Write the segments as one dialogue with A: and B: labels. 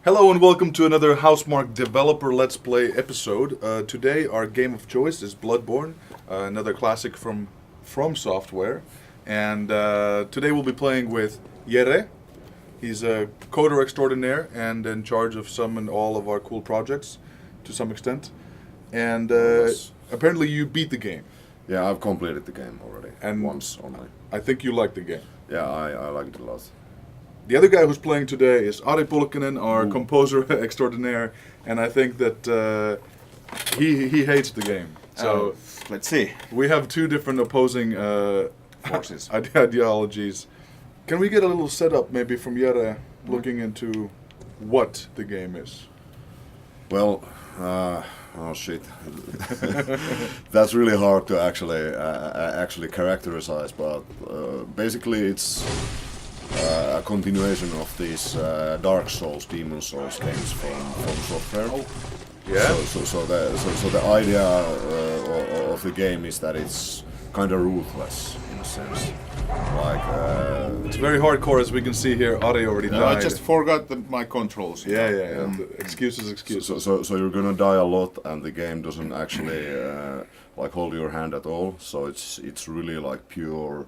A: Hello and welcome to another Housemarque Developer Let's Play episode. Today our game of choice is Bloodborne, another classic from Software. And today we'll be playing with Jere. He's a coder extraordinaire and in charge of some and all of our cool projects to some extent. And apparently you beat the game.
B: Yeah, I've completed the game already.
A: And
B: once only.
A: I think you like the game.
B: Yeah, I liked it a lot.
A: The other guy who's playing today is Ari Pulkkinen, our composer extraordinaire, and I think that he hates the game. So
C: let's see.
A: we have two different opposing
C: Forces.
A: ideologies. Can we get a little setup maybe from Jere looking into what the game is?
B: Well, oh shit, that's really hard to actually characterize. But basically, it's a continuation of these Dark Souls, Demon Souls games from Software.
A: Oh. Yeah.
B: So the idea of the game is that it's kind of ruthless in a sense. Like
A: It's very hardcore, as we can see here. Ari already died.
C: I just forgot my controls.
A: Yeah. The excuses.
B: So you're gonna die a lot, and the game doesn't actually like hold your hand at all. So it's really like pure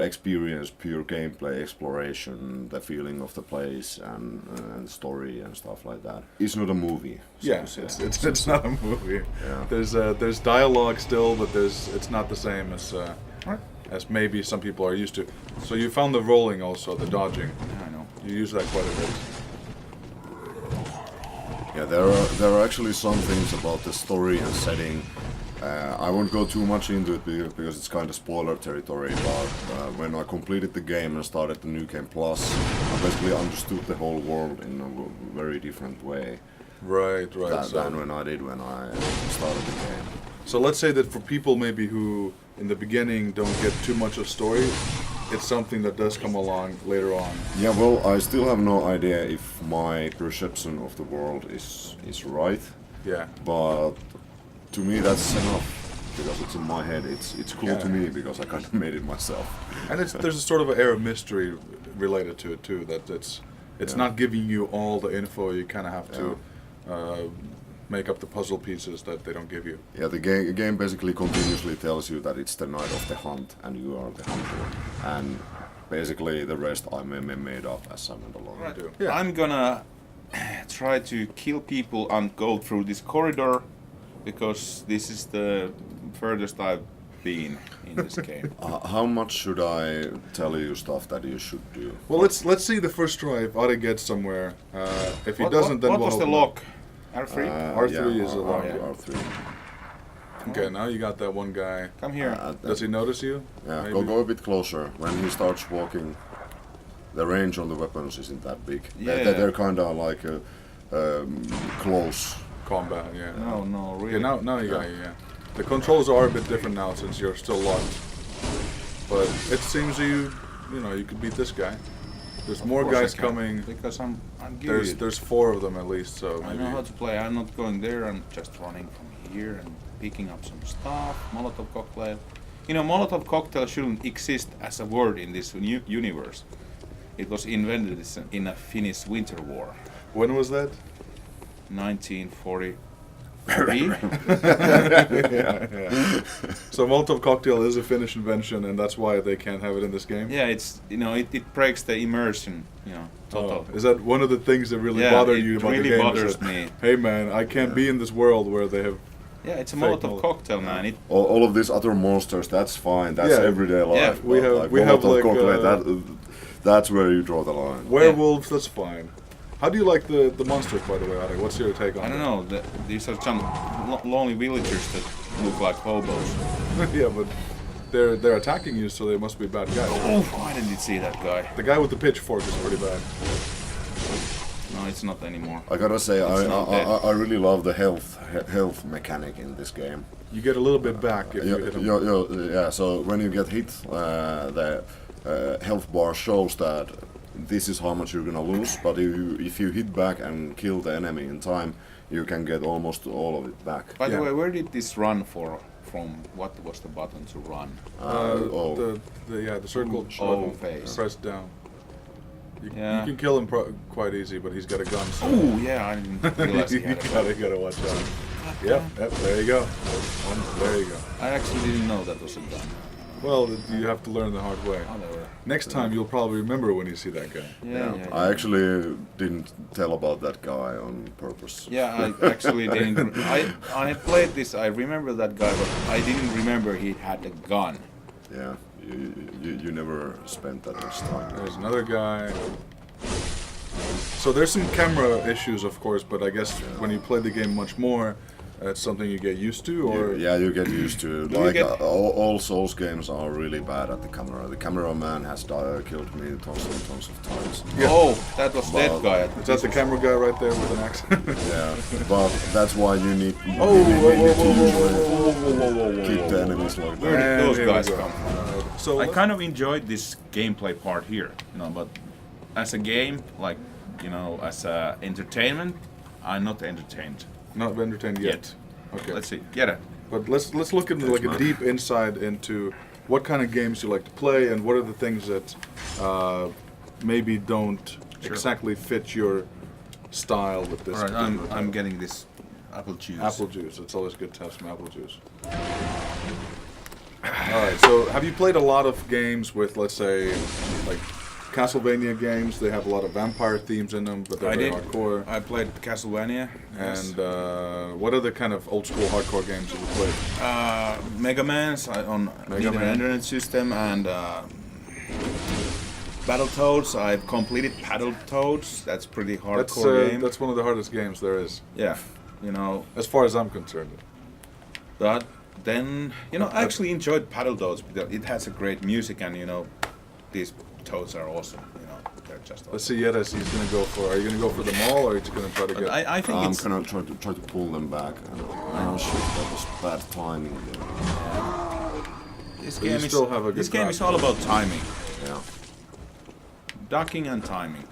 B: experience, pure gameplay, exploration, the feeling of the place and story and stuff like that. It's not a movie. So
A: Yeah,
B: to say.
A: it's not a movie.
B: Yeah.
A: There's dialogue still, but it's not the same as maybe some people are used to. So you found the rolling also, the dodging.
C: I know.
A: You use that quite a bit.
B: Yeah, there are actually some things about the story and setting. I won't go too much into it because it's kind of spoiler territory, but when I completed the game and started the New Game Plus, I basically understood the whole world in a very different way
A: Right.
B: than when I did when I started the game.
A: So let's say that for people maybe who in the beginning don't get too much of story, it's something that does come along later on.
B: Yeah, well, I still have no idea if my perception of the world is right,
A: Yeah.
B: but to me that's enough because it's in my head. It's cool to me because I kind of made it myself.
A: And there's a sort of an air of mystery related to it too. That it's not giving you all the info. You kind of have to make up the puzzle pieces that they don't give you.
B: Yeah, the game basically continuously tells you that it's the night of the hunt and you are the hunter, and basically the rest I made up as I went along.
C: Right.
A: Yeah.
C: I'm gonna try to kill people and go through this corridor because this is the furthest I've been in this game.
B: How much should I tell you stuff that you should do?
A: Well, let's see the first try if Ari gets somewhere. If he doesn't, then
C: what
A: we'll
C: was the
A: help him.
C: lock? R3?
A: R3 is a lock.
B: R3.
A: Okay, now you got that one guy.
C: Come here.
A: Does he notice you?
B: Yeah,
A: Maybe?
B: go a bit closer. When he starts walking, the range on the weapons isn't that big.
C: Yeah.
B: They're kind of like close.
A: Combat, yeah.
C: No, really.
A: Okay, now you got you, yeah. The controls are a bit different now since you're still locked. But it seems you could beat this guy. There's more
C: Of course
A: guys
C: I can,
A: coming.
C: because I'm good.
A: There's 4 of them at least, so
C: I
A: maybe.
C: know how to play. I'm not going there. I'm just running from here and picking up some stuff. Molotov cocktail. You know, Molotov cocktail shouldn't exist as a word in this universe. It was invented in a Finnish winter war,
A: When was that?
C: 1943.
A: yeah. So Molotov cocktail is a Finnish invention, and that's why they can't have it in this game.
C: Yeah, it's it breaks the immersion. Total.
A: Is that one of the things that really bother you about
C: really
A: the game?
C: bothers
A: Is that,
C: me.
A: hey man, I can't be in this world where they have.
C: Yeah, it's a
A: Fake
C: Molotov
A: Molotov.
C: cocktail, man.
B: All of these other monsters, that's fine. That's
A: Yeah.
B: everyday life.
C: Yeah,
A: we
B: but
A: have-
B: like
A: we have
B: Molotov
A: like,
B: cocktail, that's where you draw the line.
A: Werewolves, that's fine. How do you like the monsters, by the way, Ari? What's your take on
C: I don't know. These are some lonely villagers that look like hobos.
A: Yeah, but they're attacking you, so they must be bad guys.
C: Oh, I didn't see that guy.
A: The guy with the pitchfork is pretty bad.
C: No, it's not anymore.
B: I gotta say,
C: not dead.
B: I really love the health mechanic in this game.
A: You get a little bit back if you hit him.
B: Yeah, so when you get hit, the health bar shows that this is how much you're gonna lose, but if you hit back and kill the enemy in time, you can get almost all of it back.
C: By
A: Yeah.
C: the way, where did this run from? What was the button to run?
A: The circle
C: Oh,
A: button.
C: face.
A: Press down.
C: Yeah.
A: You can kill him quite easy, but he's got a gun. So
C: Oh yeah, I didn't realize he
A: you
C: had a gun.
A: gotta watch out. Yep, there you go. There you go.
C: I actually didn't know that was a gun.
A: Well, you have to learn the hard way.
C: Oh, they were-
A: Next time you'll probably remember when you see that guy.
C: Yeah.
B: I actually didn't tell about that guy on purpose.
C: Yeah, I actually didn't. I played this. I remember that guy, but I didn't remember he had a gun.
B: Yeah, you never spent that much time.
A: There's another guy. So there's some camera issues, of course, but I guess when you play the game much more, that's something you get used to, or
B: Yeah, you get used to.
C: you
B: Like
C: get-
B: all Souls games are really bad at the camera. The cameraman has killed me tons and tons of times.
A: Yeah.
C: Oh, that was that
B: Well,
C: guy.
A: is that the camera guy right there with an axe?
B: Yeah, but that's why you need.
A: Oh,
B: you need
A: whoa,
B: to
A: whoa, whoa,
B: usually
A: whoa, whoa, whoa, whoa,
B: keep
A: whoa,
B: the
A: whoa.
B: enemies like
C: Where
B: that.
C: did those
A: here we
C: guys
A: go.
C: come from?
A: So
C: I kind of enjoyed this gameplay part here, but as a game, like as a entertainment, I'm not entertained
A: not entertained yet.
C: yet.
A: Okay.
C: Let's see. Get it.
A: But let's look into like a
B: man.
A: deep insight into what kind of games you like to play and what are the things that maybe don't exactly fit your style with this.
C: All right,
A: particular
C: I'm
A: title.
C: getting this apple juice.
A: Apple juice. It's always good to have some apple juice. All right. So, have you played a lot of games with, let's say, like Castlevania games? They have a lot of vampire themes in them, but they're
C: I
A: very
C: did.
A: hardcore.
C: I played Castlevania.
A: And what other kind of old school hardcore games have you played?
C: Mega Man's on
A: Mega
C: Nintendo
A: Man.
C: Entertainment System and Battletoads. I've completed Battletoads. That's pretty hardcore game.
A: That's one of the hardest games there is,
C: Yeah,
A: as far as I'm concerned.
C: But then I actually enjoyed Battletoads because it has a great music and these toads are awesome. They're just awesome.
A: Let's see, Yetis, he's gonna go for. Are you gonna go for them all, or are you just gonna try to
C: But
A: get?
C: I think
B: I'm
C: it's
B: gonna try to pull them back. Oh shit, that was bad timing there.
C: this
A: But you
C: game is
A: still have a
C: this
A: good
C: game is all about timing,
B: Yeah.
C: ducking and timing,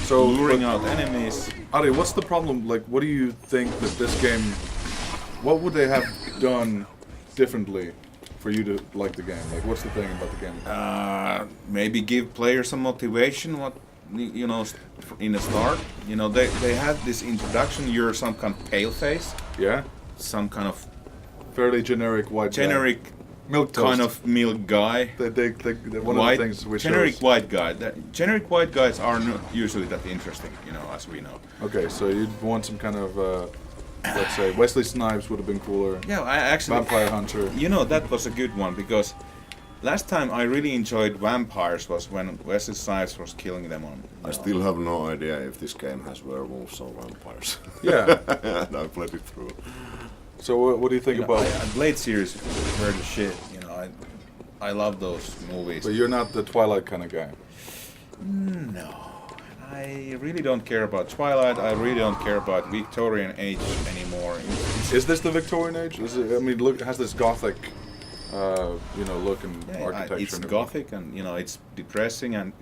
A: So,
C: luring out enemies.
A: Ari, what's the problem? Like, what do you think that this game? What would they have done differently for you to like the game? Like, what's the thing about the game?
C: Maybe give players some motivation. What in the start, they have this introduction. You're some kind of pale face,
A: Yeah,
C: some kind of
A: fairly generic white. guy.
C: generic
A: milk toast.
C: kind of milk guy.
A: One of the things which
C: generic
A: shows-
C: white guy. Generic white guys are not usually that interesting, as we know.
A: Okay, so you'd want some kind of, let's say, Wesley Snipes would have been cooler.
C: Yeah, I actually.
A: Vampire Hunter.
C: That was a good one because last time I really enjoyed vampires was when Wesley Snipes was killing them on.
B: I still have no idea if this game has werewolves or vampires.
A: Yeah.
B: And I played it through.
A: So what do you think about?
C: Blade series were the shit. I love those movies.
A: But you're not the Twilight kind of guy.
C: No, I really don't care about Twilight. I really don't care about Victorian age anymore.
A: Is this the Victorian age? Is it? I mean, look, it has this gothic, look and architecture.
C: It's
A: and everything.
C: gothic and it's depressing and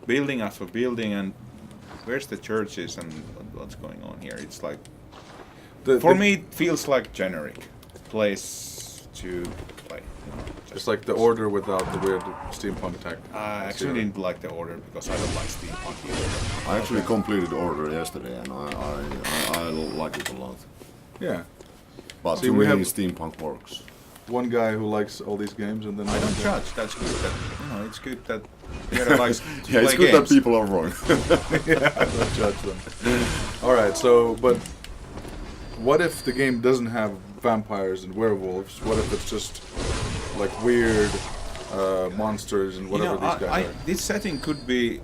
C: building after building and where's the churches and what's going on here? It's like for me it feels like generic place to play.
A: It's like the Order without the weird steampunk tech.
C: I actually didn't like the Order because I don't like steampunk either.
B: I actually completed Order yesterday, and I like it a lot.
A: Yeah.
B: But
A: See,
B: to
A: we
B: me,
A: have-
B: steampunk works.
A: One guy who likes all these games, and then
C: I don't judge. That's good. That, it's good that the other likes to
B: Yeah, it's
C: play
B: good
C: games.
B: that people are wrong.
A: Don't judge them. All right. So, but what if the game doesn't have vampires and werewolves? What if it's just like weird monsters and whatever these guys are?
C: This setting could be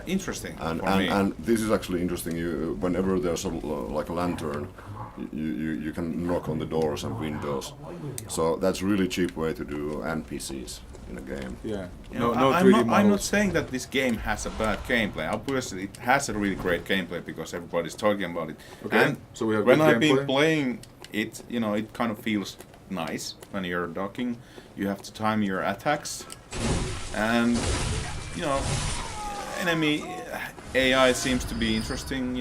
C: interesting
B: and,
C: for
B: and,
C: me.
B: and this is actually interesting. Whenever there's like a lantern, you can knock on the doors and windows. So that's a really cheap way to do NPCs in a game.
A: Yeah.
C: You
A: No,
C: know,
A: no
C: I'm
A: 3D
C: not, I'm not
A: models.
C: saying that this game has a bad gameplay. Obviously, it has a really great gameplay because everybody's talking about it.
A: Okay,
C: And
A: so we have
C: when
A: good
C: I've been
A: gameplay?
C: playing it, it kind of feels nice when you're docking. You have to time your attacks, and enemy AI seems to be interesting.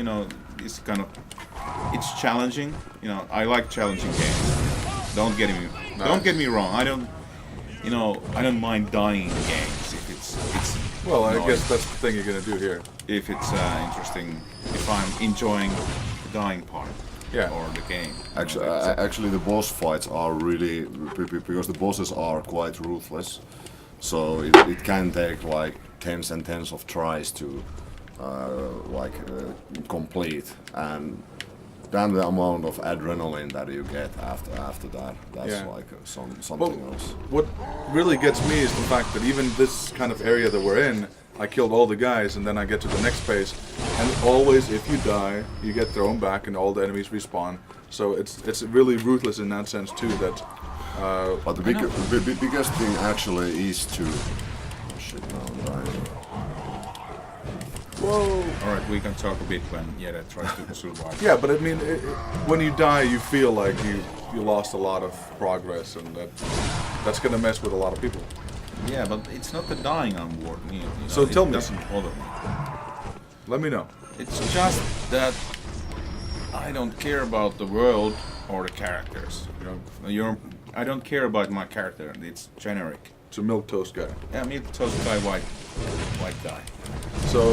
C: It's kind of challenging. I like challenging games. Don't get me wrong. I don't mind dying in games if it's
A: Well, I
C: No,
A: guess that's the thing you're gonna do here.
C: if it's interesting, if I'm enjoying the dying part
A: Yeah.
C: or the game.
B: Actually,
C: You know, it's-
B: actually, the boss fights are really because the bosses are quite ruthless, so it can take like tens and tens of tries to complete, and then the amount of adrenaline that you get after that, that's
A: Yeah.
B: like something
A: Well,
B: else.
A: what really gets me is the fact that even this kind of area that we're in, I killed all the guys, and then I get to the next phase, and always, if you die, you get thrown back, and all the enemies respawn. So it's really ruthless in that sense too. That
B: But the biggest thing actually is to shit. No, I'm dying.
A: whoa.
C: All right, we can talk a bit when Jere tries to survive.
A: Yeah, but I mean, when you die, you feel like you lost a lot of progress, and that's gonna mess with a lot of people.
C: Yeah, but it's not the dying I'm worried. You know,
A: So tell me.
C: It doesn't bother me.
A: Let me know.
C: It's just that I don't care about the world or the characters. I don't care about my character. It's generic.
A: It's a milk toast guy.
C: Yeah, me toast guy, white guy.
A: So,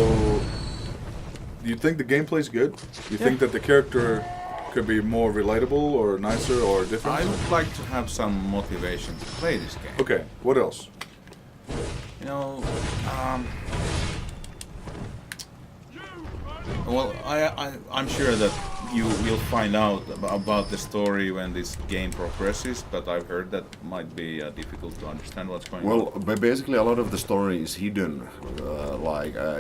A: do you think the gameplay's good? You think that the character could be more relatable or nicer or different?
C: I would like to have some motivation to play this game.
A: Okay, what else?
C: You know, well, I'm sure that you will find out about the story when this game progresses, but I've heard that might be difficult to understand what's going on.
B: Well, basically, a lot of the story is hidden.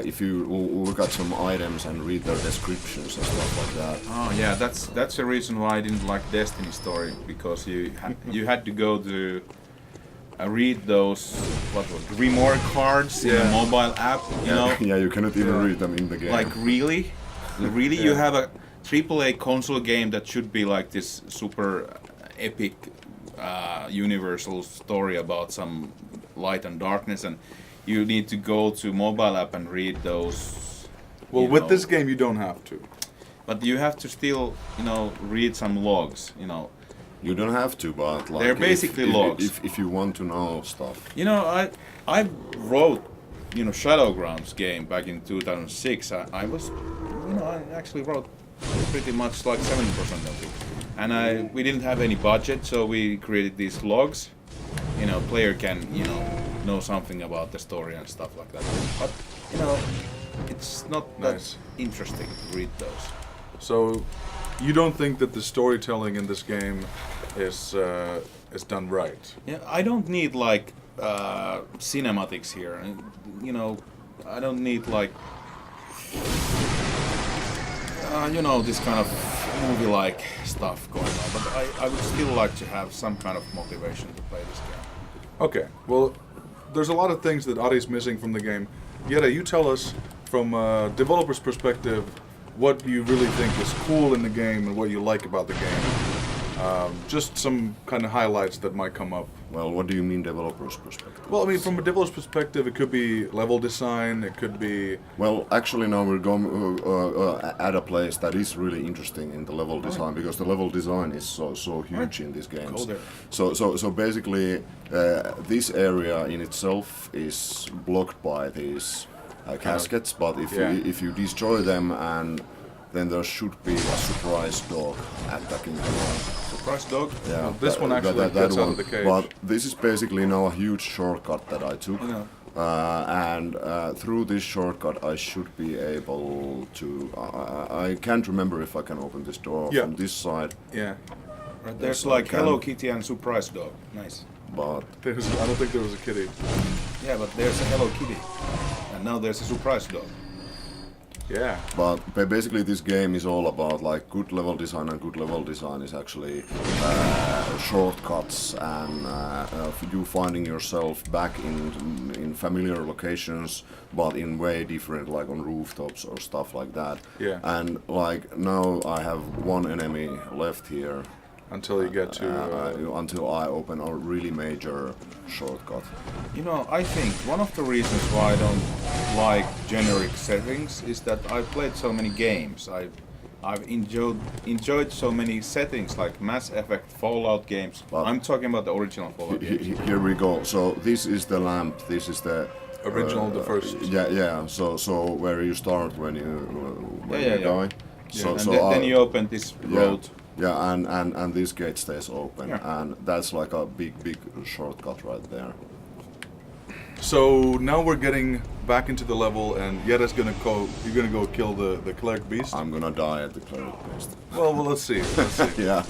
B: If you look at some items and read their descriptions and stuff like that.
C: Oh yeah, that's the reason why I didn't like Destiny story, because you had to go to read those reward cards in a
A: Yeah.
C: mobile app. You know,
B: Yeah, you cannot even
A: Yeah.
B: read them in the game.
C: like really, you have a AAA console game that should be like this super epic universal story about some light and darkness, and you need to go to mobile app and read those.
A: Well,
C: you
A: with
C: know,
A: this game, you don't have to.
C: but you have to still, read some logs.
B: You don't have to, but like
C: They're basically logs.
B: If you want to know stuff.
C: I wrote, Shadowgrounds game back in 2006. I was, I actually wrote pretty much like 70% of it. And we didn't have any budget, so we created these logs. Player can, know something about the story and stuff like that. But, it's not that
A: Nice.
C: interesting to read those.
A: So, you don't think that the storytelling in this game is done right?
C: Yeah, I don't need like cinematics here. And, I don't need like this kind of movie-like stuff going on. But I would still like to have some kind of motivation to play this game.
A: Okay, well, there's a lot of things that Ari's missing from the game. Jere, you tell us from a developer's perspective what you really think is cool in the game and what you like about the game. Just some kind of highlights that might come up.
B: Well, what do you mean developer's perspective?
A: Well, I mean, from a developer's perspective, it could be level design, it could be...
B: Well, actually now we're going at a place that is really interesting in the level design, because the level design is so huge in these games.
C: Go there.
B: So basically, this area in itself is blocked by these caskets, but if you destroy them, and then there should be a surprise dog attacking the one.
C: Surprise dog?
B: Yeah,
A: Well, this one actually gets out of the cage.
B: But this is basically now a huge shortcut that I took. And through this shortcut I should be able to... I can't remember if I can open this door
A: Yeah.
B: from this side,
A: Yeah.
C: Right, there's
B: I
C: like
B: can.
C: Hello Kitty and Surprise Dog. Nice.
B: but
A: I don't think there was a kitty.
C: Yeah, but there's a Hello Kitty. And now there's a Surprise Dog.
A: Yeah.
B: basically this game is all about like good level design, and good level design is actually shortcuts and you finding yourself back in familiar locations, but in way different, like on rooftops or stuff like that.
A: Yeah.
B: And like now I have one enemy left here
A: Until you get to...
B: until I open a really major shortcut.
C: I think one of the reasons why I don't like generic settings is that I've played so many games. I've enjoyed so many settings like Mass Effect, Fallout games.
B: But-
C: I'm talking about the original Fallout games.
B: Here we go. So this is the lamp. This is the
A: Original, the first.
B: Yeah. So where you start when you die. So
C: then you open this road.
B: Yeah, and this gate stays open, and that's like a big shortcut right there.
A: So now we're getting back into the level, and Jere's gonna go. You're gonna go kill the cleric beast.
B: I'm gonna die at the cleric beast.
A: Well, let's see. Let's see.
B: Yeah.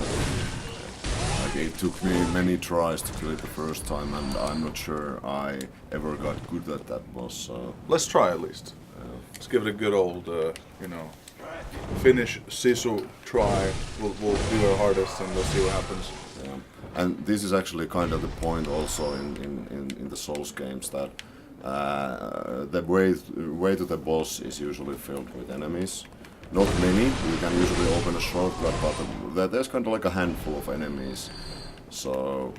B: Like it took me many tries to kill it the first time, and I'm not sure I ever got good at that boss. So
A: Let's try at least. Let's give it a good old, Finnish sisu try. We'll do our hardest, and we'll see what happens.
B: yeah. And this is actually kind of the point also in the Souls games that the way to the boss is usually filled with enemies. Not many. You can usually open a shortcut, but there's kind of like a handful of enemies. So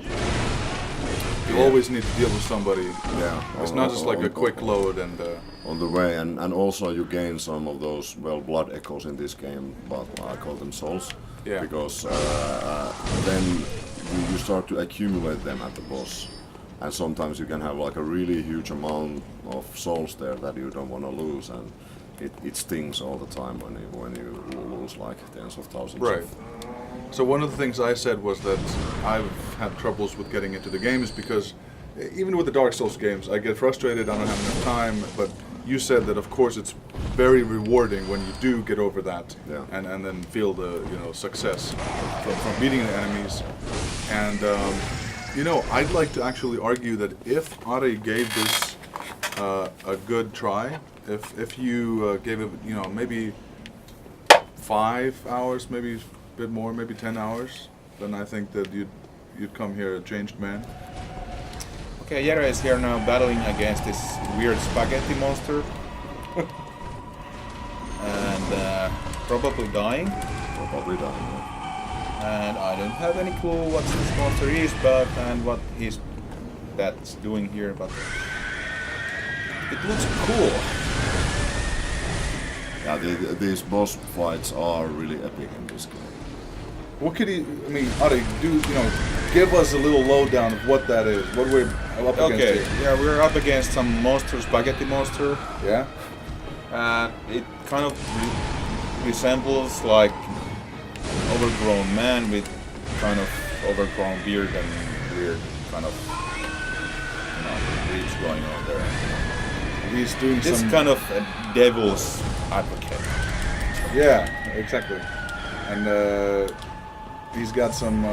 A: You always need to deal with somebody.
B: yeah,
A: It's not just like a quick load and.
B: on the way, and also you gain some of those blood echoes in this game, but I call them souls.
A: Yeah.
B: Because then you start to accumulate them at the boss, and sometimes you can have like a really huge amount of souls there that you don't want to lose, and it stings all the time when you lose like tens of thousands.
A: Right. So one of the things I said was that I've had troubles with getting into the games because even with the Dark Souls games, I get frustrated, I don't have enough time, but you said that of course it's very rewarding when you do get over that and then feel the success from beating the enemies. And I'd like to actually argue that if Ari gave this a good try, if you gave it maybe 5 hours, maybe a bit more, maybe 10 hours, then I think that you'd come here a changed man.
C: Okay, Jere is here now battling against this weird spaghetti monster. And probably dying.
B: Probably dying. Yeah.
C: And I don't have any clue what this monster is, and what that's doing here, but it looks cool.
B: Yeah, these boss fights are really epic in this game.
A: What could Ari, give us a little lowdown of what that is, what we're up against
C: Okay,
A: here.
C: yeah, we're up against some monster, spaghetti monster.
A: Yeah?
C: It kind of resembles like overgrown man with kind of overgrown beard and weird kind of reach going on there.
A: He's doing
C: This
A: some...
C: kind of a devil's advocate.
A: Yeah, exactly. And he's got some...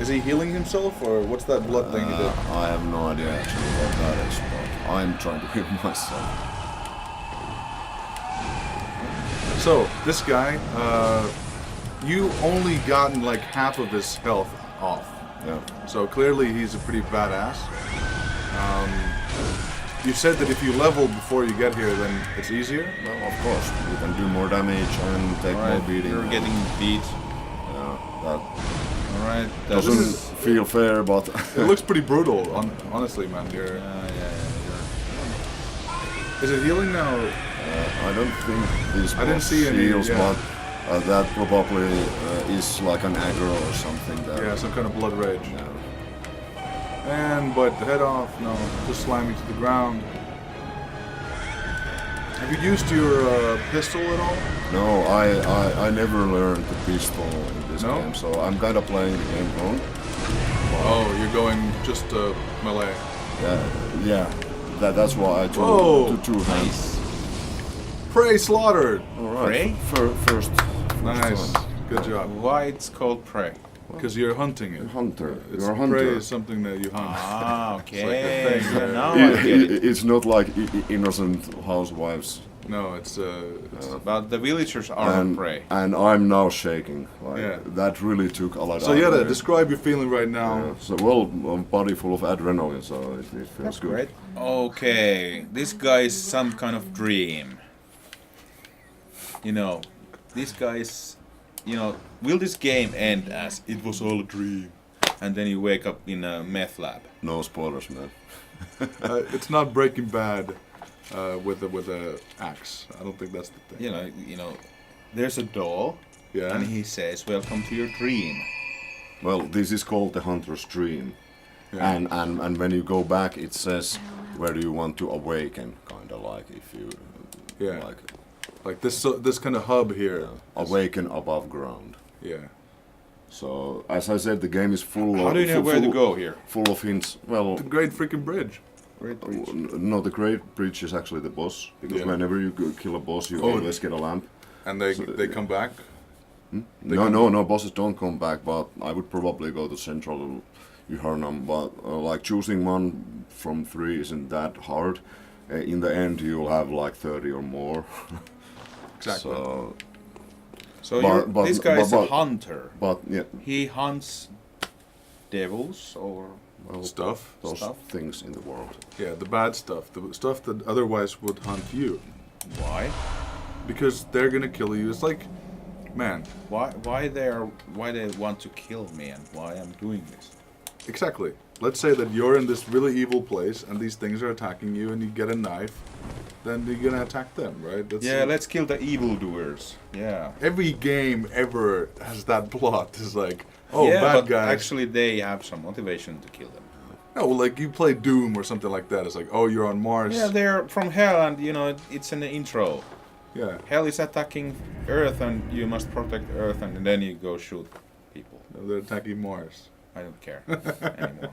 A: is he healing himself, or what's that blood thing he did?
B: I have no idea actually what that is, but I'm trying to heal myself.
A: So, this guy, you only gotten like half of his health off.
B: Yeah.
A: So clearly he's a pretty badass. You said that if you level before you get here, then it's easier?
B: Well, of course, you can do more damage and take more beating.
C: You're getting beat.
B: Yeah, that
C: Alright,
B: doesn't feel fair, but
A: It looks pretty brutal, honestly, man. Is it healing now?
B: I don't think this
A: I didn't
B: boss
A: see any,
B: heals,
A: yeah.
B: but that probably is like an aggro or something. That,
A: Yeah, some kind of blood rage.
B: yeah.
A: And bite the head off. No, just slam you to the ground. Have you used your pistol at all?
B: No, I never learned the pistol in this
A: No?
B: game, so I'm kind of playing the game wrong.
A: Oh, you're going just melee.
B: Yeah, that's why I
A: Whoa.
B: told two hands.
A: Prey slaughtered.
B: All right.
C: Prey?
B: First
A: Nice.
B: one.
A: Good job.
C: Why it's called prey?
A: Because you're hunting it.
B: Hunter.
A: It's
B: You're a hunter.
A: prey is something that you hunt.
C: Ah,
A: It's like
C: okay.
A: a thing,
C: Yeah,
A: right?
C: now I get it.
B: It's not like innocent housewives.
A: No, it's
C: But the villagers are
B: And,
C: prey.
B: and I'm now shaking. Like,
A: Yeah.
B: That really took a lot
A: So
B: out
A: yeah,
B: of me.
A: describe your feeling right now.
B: Yeah. So well, I'm body full of adrenaline, so it feels
C: That's
B: good.
C: great. Okay, this guy is some kind of dream. This guy is, will this game end as it was all a dream? And then you wake up in a meth lab.
B: No spoilers, man.
A: It's not Breaking Bad with a axe. I don't think that's the thing.
C: There's a doll,
A: Yeah.
C: and he says, "Welcome to your dream."
B: Well, this is called the Hunter's Dream.
A: Yeah.
B: And when you go back, it says where do you want to awaken, kind of like if you
A: Yeah.
B: like
A: Like this kind of hub here.
B: awaken above ground.
A: Yeah.
B: So as I said, the game is full.
C: How
B: of,
C: do you know
B: full,
C: where to
B: full-
C: go here?
B: Full of hints. Well,
A: The Great freaking Bridge.
C: Great bridge.
B: no, the Great Bridge is actually the boss because
A: Yeah.
B: whenever you kill a boss, you
A: Oh.
B: always get a lamp.
A: And they
B: So,
A: they come back. They
B: No,
A: come-
B: no, bosses don't come back, but I would probably go to Central Uhurnam, but like choosing one from 3 isn't that hard. In the end, you'll have like 30 or more.
A: Exactly.
B: So,
C: This guy is a
B: but-
C: hunter.
B: but yeah,
C: He hunts devils or
B: well,
A: Stuff.
B: those
C: stuff.
B: things in the world.
A: Yeah, the bad stuff. The stuff that otherwise would hunt you.
C: why?
A: Because they're gonna kill you. It's like, man,
C: Why they want to kill me and why I'm doing this?
A: exactly. Let's say that you're in this really evil place and these things are attacking you and you get a knife, then you're gonna attack them, right? That's
C: Yeah, let's kill the evildoers. Yeah.
A: Every game ever has that plot. It's like, oh,
C: yeah,
A: bad
C: but
A: guys.
C: actually they have some motivation to kill them.
A: No, like you play Doom or something like that. It's like, oh, you're on Mars.
C: Yeah, they're from hell and it's in the intro.
A: Yeah.
C: Hell is attacking Earth and you must protect Earth and then you go shoot people.
A: No, they're attacking Mars.
C: I don't care anymore.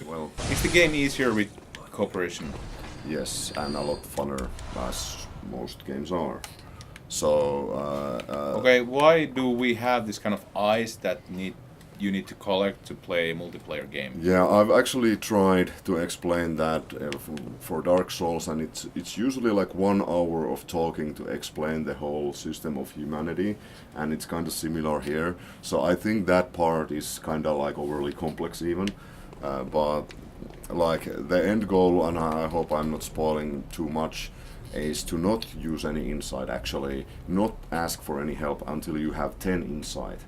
B: Well,
C: Is the game easier with cooperation?
B: yes, and a lot funner as most games are. So,
C: Okay, why do we have this kind of eyes that you need to collect to play a multiplayer game?
B: yeah, I've actually tried to explain that for Dark Souls, and it's usually like 1 hour of talking to explain the whole system of humanity, and it's kind of similar here. So I think that part is kind of like overly complex even, but like the end goal, and I hope I'm not spoiling too much, is to not use any insight, actually, not ask for any help until you have 10 insight.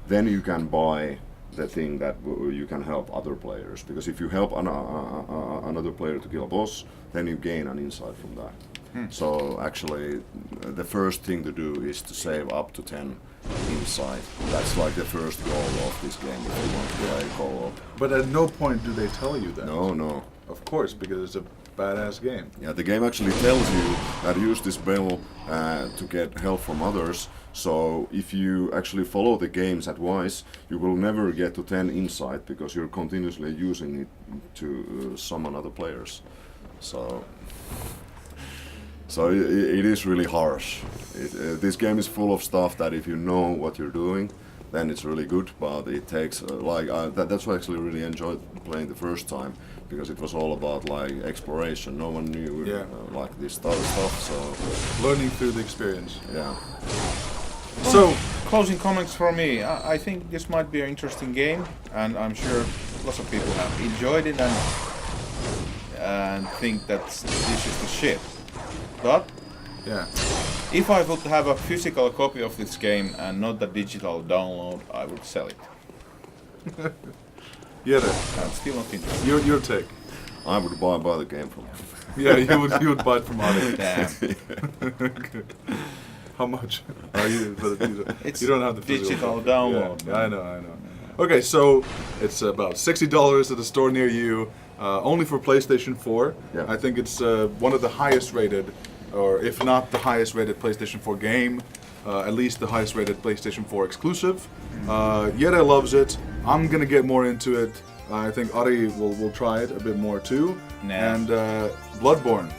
B: Then you can buy the thing that you can help other players. Because if you help another player to kill a boss, then you gain an insight from that. So actually, the first thing to do is to save up to 10 insight. That's like the first goal of this game if you want to play co-op.
A: But at no point do they tell you that.
B: No.
A: Of course, because it's a badass game.
B: Yeah, the game actually tells you that use this bell to get help from others. So if you actually follow the game's advice, you will never get to 10 insight because you're continuously using it to summon other players. So it is really harsh. This game is full of stuff that if you know what you're doing, then it's really good. But it takes that's why I actually really enjoyed playing the first time, because it was all about like exploration. No one knew like this stuff. So
A: Learning through the experience.
B: yeah.
A: So,
C: Closing comments from me. I think this might be an interesting game, and I'm sure lots of people have enjoyed it and think that this is the shit. But
A: yeah.
C: if I would have a physical copy of this game and not a digital download, I would sell it.
A: Jere,
C: I'm still not interested.
A: your take.
B: I would buy the game from.
A: Yeah, you would buy it from Ari.
C: Damn.
A: How much?
C: It's
A: you don't have the physical
C: digital
A: copy.
C: download.
A: Yeah, I know. Okay, so it's about $60 at the store near you, only for PlayStation 4.
B: Yeah.
A: I think it's one of the highest rated, or if not the highest rated PlayStation 4 game, at least the highest rated PlayStation 4 exclusive. Jere loves it. I'm gonna get more into it. I think Ari will try it a bit more too.
C: Nah.
A: And Bloodborne.